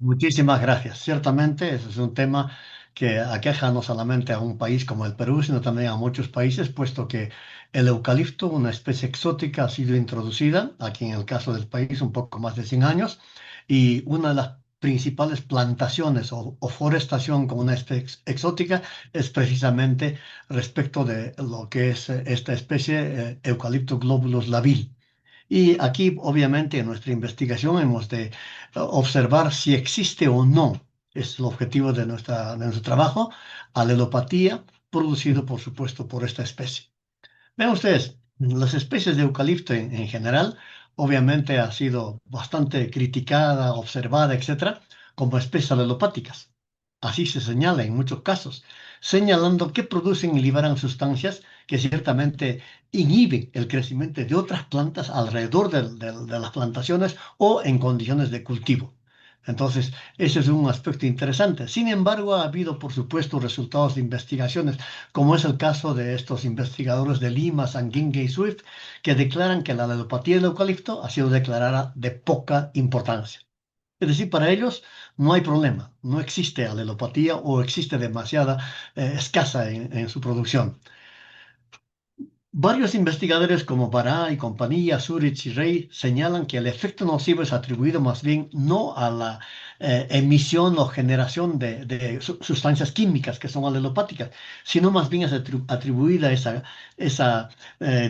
Muchísimas gracias. Ciertamente, ese es un tema que aqueja no solamente a un país como el Perú, sino también a muchos países, puesto que el eucalipto, una especie exótica, ha sido introducida, aquí en el caso del país, un poco más de 100 años, y una de las principales plantaciones o forestación con una especie exótica es precisamente respecto de lo que es esta especie, Eucalipto globulus labil. Y aquí, obviamente, en nuestra investigación hemos de observar si existe o no, es el objetivo de nuestro trabajo, alelopatía producido, por supuesto, por esta especie. Vean ustedes, las especies de eucalipto en general, obviamente ha sido bastante criticada, observada, etcétera, como especies alelopáticas. Así se señala en muchos casos, señalando que producen y liberan sustancias que ciertamente inhiben el crecimiento de otras plantas alrededor de las plantaciones o en condiciones de cultivo. Entonces, ese es un aspecto interesante. Sin embargo, ha habido, por supuesto, resultados de investigaciones como es el caso de estos investigadores de Lima, Sanguingue y Swift, que declaran que la alelopatía del eucalipto ha sido declarada de poca importancia. Es decir, para ellos no hay problema, no existe alelopatía o existe demasiada escasa en su producción. Varios investigadores como Bará y compañía, Zurich y Rey, señalan que el efecto nocivo es atribuido más bien no a la emisión o generación de sustancias químicas que son alelopáticas, sino más bien es atribuida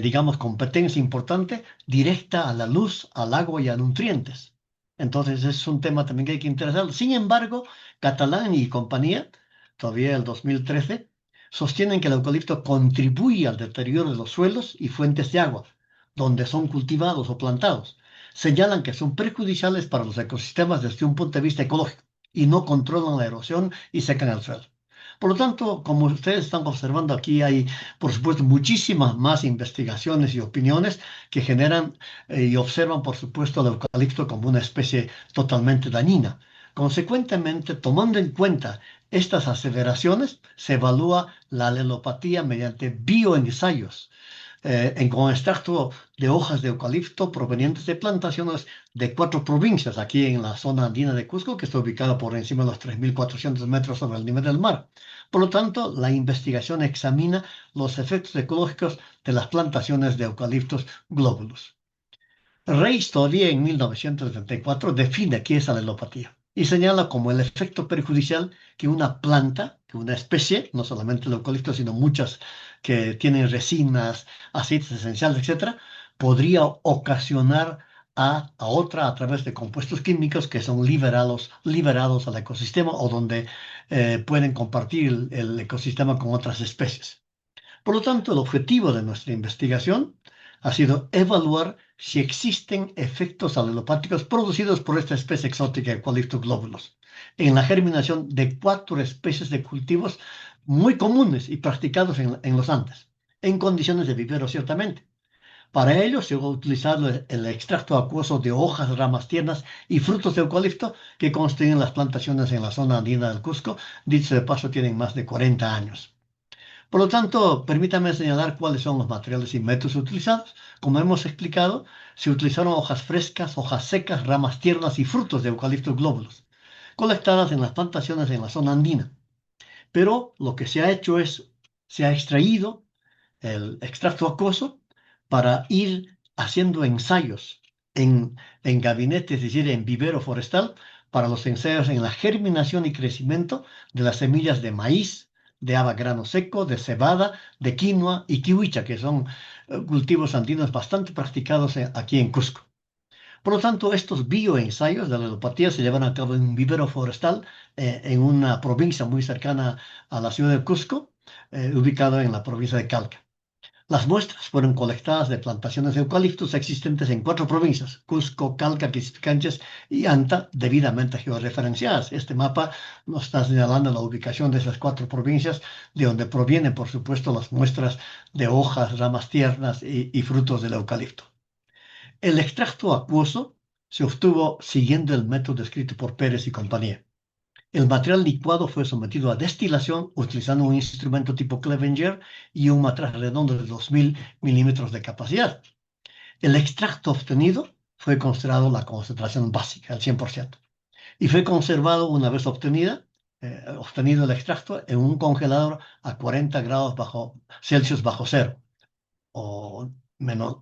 digamos, competencia importante directa a la luz, al agua y a nutrientes. Entonces es un tema también que hay que interesar. Sin embargo, Catalán y compañía, todavía el 2013, sostienen que el eucalipto contribuye al deterioro de los suelos y fuentes de agua, donde son cultivados o plantados. Señalan que son perjudiciales para los ecosistemas desde un punto de vista ecológico y no controlan la erosión y secan el suelo. Por lo tanto, como ustedes están observando aquí, hay, por supuesto, muchísimas más investigaciones y opiniones que generan y observan, por supuesto, el eucalipto como una especie totalmente dañina. Consecuentemente, tomando en cuenta estas aseveraciones, se evalúa la alelopatía mediante bioensayos con extracto de hojas de eucalipto provenientes de plantaciones de 4 provincias, aquí en la zona andina de Cusco, que está ubicada por encima de los 3.400 metros sobre el nivel del mar. Por lo tanto, la investigación examina los efectos ecológicos de las plantaciones de eucaliptos globulus. Reis todavía en 1974 define qué es alelopatía y señala como el efecto perjudicial que una planta, que una especie, no solamente el eucalipto, sino muchas que tienen resinas, aceites esenciales, etcétera, podría ocasionar a otra a través de compuestos químicos que son liberados al ecosistema o donde pueden compartir el ecosistema con otras especies. Por lo tanto, el objetivo de nuestra investigación ha sido evaluar si existen efectos alelopáticos producidos por esta especie exótica Eucalyptus globulus en la germinación de 4 especies de cultivos muy comunes y practicados en los Andes, en condiciones de vivero ciertamente. Para ello se va a utilizar el extracto acuoso de hojas, ramas tiernas y frutos de eucalipto que constituyen las plantaciones en la zona andina del Cusco. Dicho de paso, tienen más de 40 años. Por lo tanto, permítame señalar cuáles son los materiales y métodos utilizados. Como hemos explicado, se utilizaron hojas frescas, hojas secas, ramas tiernas y frutos de Eucaliptus globulus, colectadas en las plantaciones en la zona andina. Pero lo que se ha hecho es, se ha extraído el extracto acuoso para ir haciendo ensayos en gabinete, es decir, en vivero forestal, para los ensayos en la germinación y crecimiento de las semillas de maíz, de haba grano seco, de cebada, de quinoa y kiwicha, que son cultivos andinos bastante practicados aquí en Cusco. Por lo tanto, estos bioensayos de la alelopatía se llevan a cabo en un vivero forestal en una provincia muy cercana a la ciudad de Cusco, ubicado en la provincia de Calca. Las muestras fueron colectadas de plantaciones de eucaliptos existentes en 4 provincias, Cusco, Calca, Quisquicánches y Anta, debidamente georreferenciadas. Este mapa nos está señalando la ubicación de esas 4 provincias, de donde provienen, por supuesto, las muestras de hojas, ramas tiernas y frutos del eucalipto. El extracto acuoso se obtuvo siguiendo el método descrito por Pérez y compañía. El material licuado fue sometido a destilación utilizando un instrumento tipo Clevenger y un matraz redondo de 2000 milímetros de capacidad. El extracto obtenido fue considerado la concentración básica, al 100%. y fue conservado una vez obtenido el extracto en un congelador a 40 grados Celsius bajo cero o menos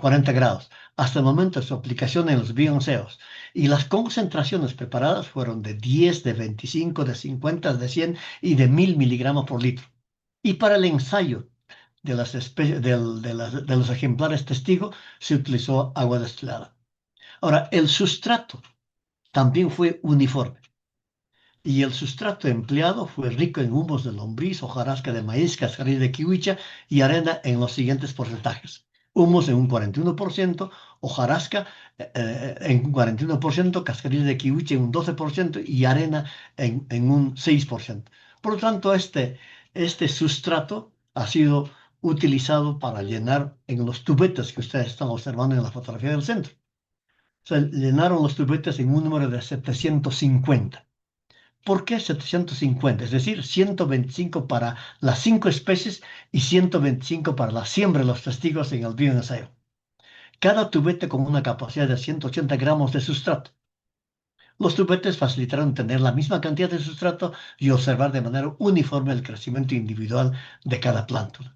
40 grados. Hasta el momento de su aplicación en los bioenseos. Y las concentraciones preparadas fueron de 10, de 25, de 50, de 100 y de 1000 miligramos por litro. Y para el ensayo de los ejemplares testigo se utilizó agua destilada. Ahora, el sustrato también fue uniforme y el sustrato empleado fue rico en humos de lombriz, hojarasca de maíz, cascarilla de kiwicha y arena en los siguientes porcentajes. Humos en un 41%, hojarasca en un 41%, cascarilla de kiwicha en un 12% y arena en un 6%. Por lo tanto, este sustrato ha sido utilizado para llenar en los tubetes que ustedes están observando en la fotografía del centro. O sea, llenaron los tubetes en un número de 750. ¿Por qué 750? Es decir, 125 para las 5 especies y 125 para la siembra de los testigos en el bioensayo. Cada tubete con una capacidad de 180 gramos de sustrato. Los tubetes facilitaron tener la misma cantidad de sustrato y observar de manera uniforme el crecimiento individual de cada plántula.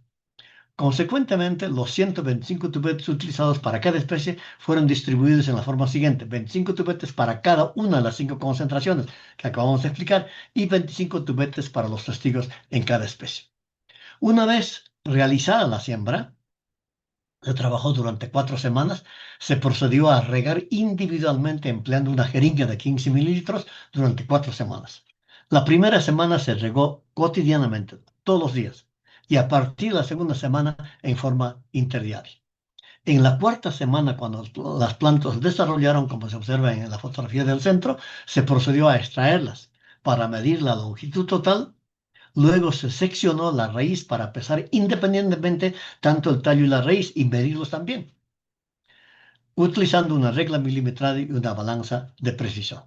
Consecuentemente, los 125 tubetes utilizados para cada especie fueron distribuidos en la forma siguiente: 25 tubetes para cada una de las 5 concentraciones que acabamos de explicar y 25 tubetes para los testigos en cada especie. Una vez realizada la siembra, se trabajó durante 4 semanas, se procedió a regar individualmente empleando una jeringa de 15 mililitros durante 4 semanas. La primera semana se regó cotidianamente, todos los días, y a partir de la segunda semana en forma interdiaria. En la cuarta semana, cuando las plantas desarrollaron, como se observa en la fotografía del centro, se procedió a extraerlas para medir la longitud total. Luego se seccionó la raíz para pesar independientemente tanto el tallo y la raíz y medirlos también, utilizando una regla milimetrada y una balanza de precisión.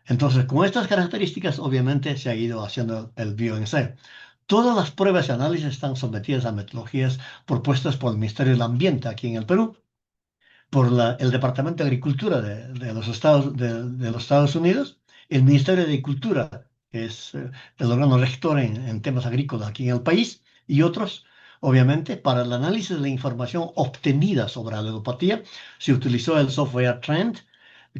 Entonces, con estas características, obviamente se ha ido haciendo el bioensayo. Todas las pruebas y análisis están sometidas a metodologías propuestas por el Ministerio del Ambiente aquí en el Perú, por el Departamento de Agricultura de los Estados Unidos, el Ministerio de Agricultura, que es el órgano rector en temas agrícolas aquí en el país, y otros. Obviamente, para el análisis de la información obtenida sobre la ludopatía, se utilizó el software Trend,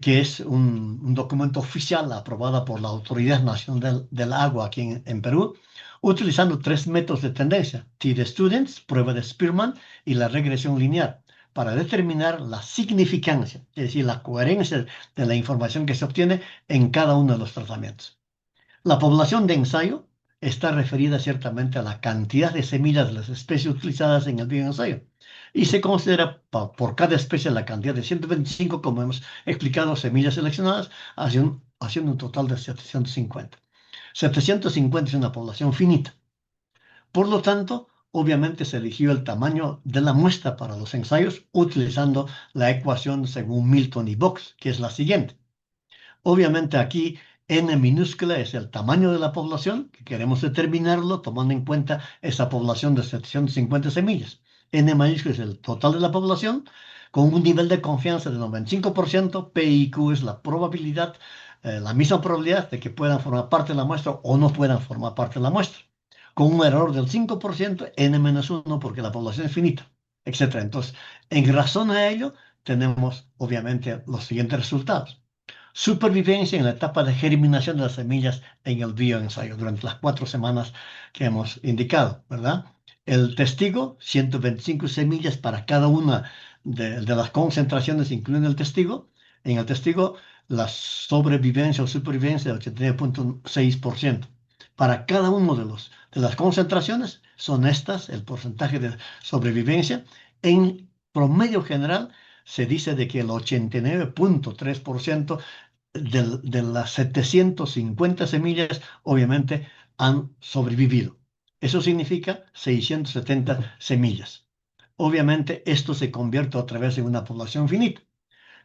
que es un documento oficial aprobado por la Autoridad Nacional del Agua aquí en Perú, utilizando 3 métodos de tendencia: T-de-Students, prueba de Spearman y la regresión lineal, para determinar la significancia, es decir, la coherencia de la información que se obtiene en cada uno de los tratamientos. La población de ensayo está referida ciertamente a la cantidad de semillas de las especies utilizadas en el bioensayo y se considera por cada especie la cantidad de 125, como hemos explicado, semillas seleccionadas, haciendo un total de 750. 750 es una población finita. Por lo tanto, obviamente se eligió el tamaño de la muestra para los ensayos utilizando la ecuación según Milton y Box, que es la siguiente. Obviamente aquí n minúscula es el tamaño de la población, que queremos determinarlo tomando en cuenta esa población de 750 semillas. N mayúscula es el total de la población, con un nivel de confianza de 95%. P y Q es la probabilidad, la misma probabilidad de que puedan formar parte de la muestra o no puedan formar parte de la muestra. Con un error del 5%, n-1 porque la población es finita, etc. Entonces, en razón a ello, tenemos obviamente los siguientes resultados. Supervivencia en la etapa de germinación de las semillas en el bioensayo durante las 4 semanas que hemos indicado, ¿verdad? El testigo, 125 semillas para cada una de las concentraciones, incluyendo el testigo. En el testigo, la sobrevivencia o supervivencia de 89.6%. Para cada uno de las concentraciones, son estas el porcentaje de sobrevivencia. En promedio general, se dice de que el 89.3% de las 750 semillas obviamente han sobrevivido. Eso significa 670 semillas. Obviamente esto se convierte otra vez en una población finita.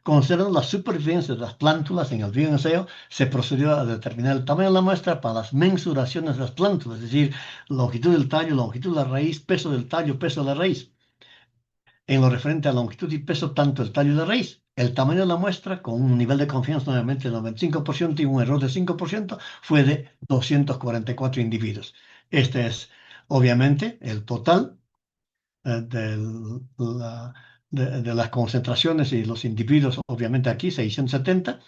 Considerando la supervivencia de las plántulas en el bioensayo, se procedió a determinar el tamaño de la muestra para las mensuraciones de las plántulas, es decir, longitud del tallo, longitud de la raíz, peso del tallo, peso de la raíz. En lo referente a longitud y peso, tanto el tallo y la raíz. El tamaño de la muestra, con un nivel de confianza nuevamente de 95% y un error de 5%, fue de 244 individuos. Este es, obviamente, el total la- de las concentraciones y los individuos, obviamente aquí 670.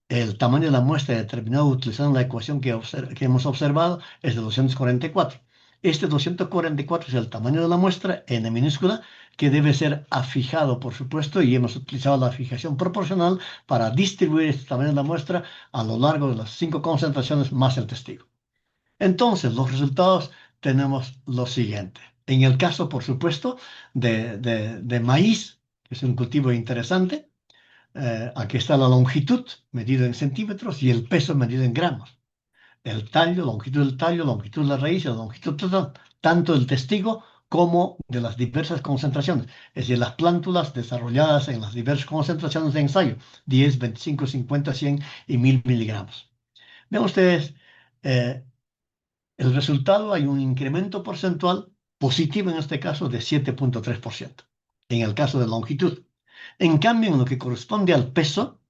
El tamaño de la muestra determinado utilizando la ecuación que hemos observado es de 244. Este 244 es el tamaño de la muestra n minúscula que debe ser afijado, por supuesto, y hemos utilizado la fijación proporcional para distribuir este tamaño de la muestra a lo largo de las 5 concentraciones más el testigo. Entonces, los resultados tenemos lo siguiente. En el caso, por supuesto, de maíz, que es un cultivo interesante, aquí está la longitud medida en centímetros y el peso medido en gramos. El tallo, longitud del tallo, longitud de la raíz y la longitud total, tanto del testigo como de las diversas concentraciones, es decir, las plántulas desarrolladas en las diversas concentraciones de ensayo, 10, 25, 50, 100 y 1000 miligramos. Vean ustedes, eh, el resultado, hay un incremento porcentual positivo en este caso de 7,3% en el caso de longitud. En cambio, en lo que corresponde al peso,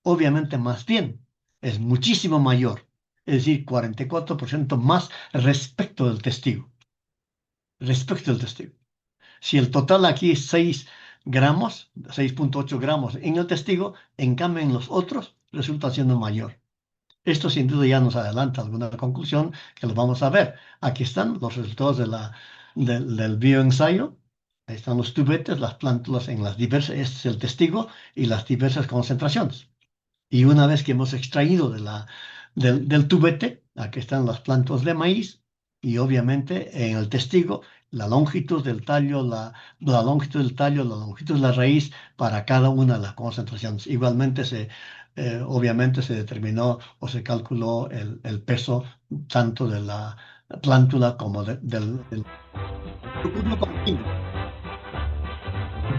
obviamente más bien, es muchísimo mayor, es decir, 44% más respecto del testigo, respecto del testigo. Si el total aquí es 6 gramos, 6,8 gramos en el testigo, en cambio en los otros resulta siendo mayor. Esto sin duda ya nos adelanta alguna conclusión que lo vamos a ver. Aquí están los resultados del bioensayo. Ahí están los tubetes, las plántulas en las diversas, este es el testigo y las diversas concentraciones. Y una vez que hemos extraído del tubete, aquí están las plantas de maíz y obviamente en el testigo la longitud del tallo, la longitud del tallo, la longitud de la raíz para cada una de las concentraciones. Igualmente obviamente se determinó o se calculó el peso tanto de la plántula como del ocurrió con química.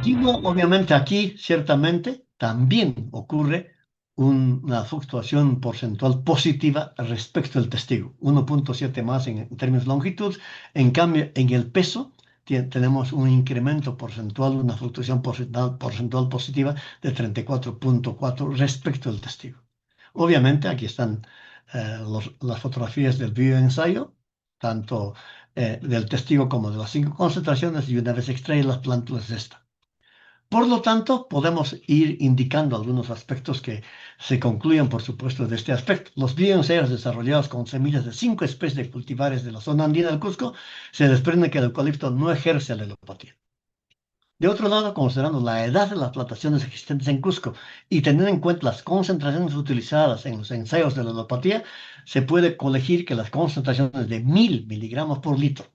Digo, obviamente aquí ciertamente también ocurre una fluctuación porcentual positiva respecto al testigo, 1,7 más en términos de longitud. En cambio, en el peso tenemos un incremento porcentual, una fluctuación porcentual positiva de 34,4 respecto al testigo. Obviamente aquí están las fotografías del bioensayo, tanto del testigo como de las 5 concentraciones, y una vez extraídas las plántulas de esta. Por lo tanto, podemos ir indicando algunos aspectos que se concluyen, por supuesto, de este aspecto. Los bioensayos desarrollados con semillas de 5 especies de cultivares de la zona andina del Cusco se desprende que el eucalipto no ejerce la alopatía. De otro lado, considerando la edad de las plantaciones existentes en Cusco y teniendo en cuenta las concentraciones utilizadas en los ensayos de la alopatía, se puede colegir que las concentraciones de 1000 miligramos por litro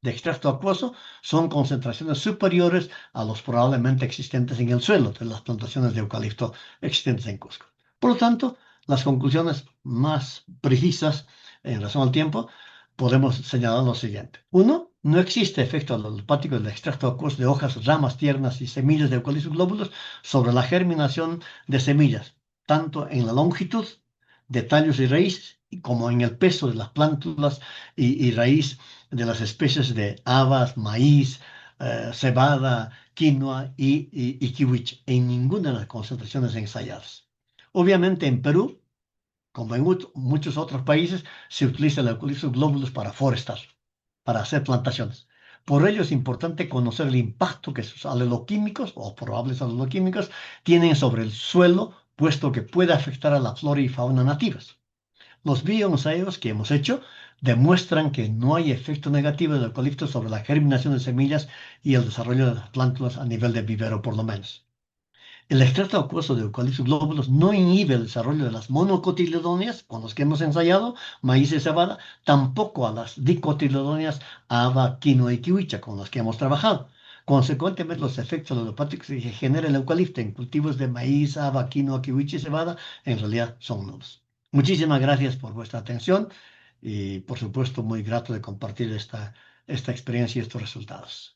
de extracto acuoso son concentraciones superiores a los probablemente existentes en el suelo de las plantaciones de eucalipto existentes en Cusco. Por lo tanto, las conclusiones más precisas en relación al tiempo podemos señalar lo siguiente. Uno, no existe efecto alopático del extracto acuoso de hojas, ramas tiernas y semillas de Eucalyptus globulus sobre la germinación de semillas, tanto en la longitud de tallos y raíces como en el peso de las plántulas y raíz de las especies de habas, maíz, cebada, quinoa y kiwiche, en ninguna de las concentraciones ensayadas. Obviamente en Perú, como en muchos otros países, se utiliza el Eucalyptus globulus para forestar, para hacer plantaciones. Por ello es importante conocer el impacto que sus aleloquímicos o probables aleloquímicos tienen sobre el suelo, puesto que puede afectar a la flora y fauna nativas. Los bioensayos que hemos hecho demuestran que no hay efecto negativo del eucalipto sobre la germinación de semillas y el desarrollo de las plántulas a nivel de vivero, por lo menos. El extracto acuoso de Eucalyptus globulus no inhibe el desarrollo de las monocotiledóneas, con los que hemos ensayado, maíz y cebada, tampoco a las dicotiledóneas, haba, quinoa y kiwicha, con las que hemos trabajado. Consecuentemente, los efectos alopáticos que genera el eucalipto en cultivos de maíz, haba, quinoa, kiwicha y cebada, en realidad son nulos. Muchísimas gracias por vuestra atención y, por supuesto, muy grato de compartir esta experiencia y estos resultados.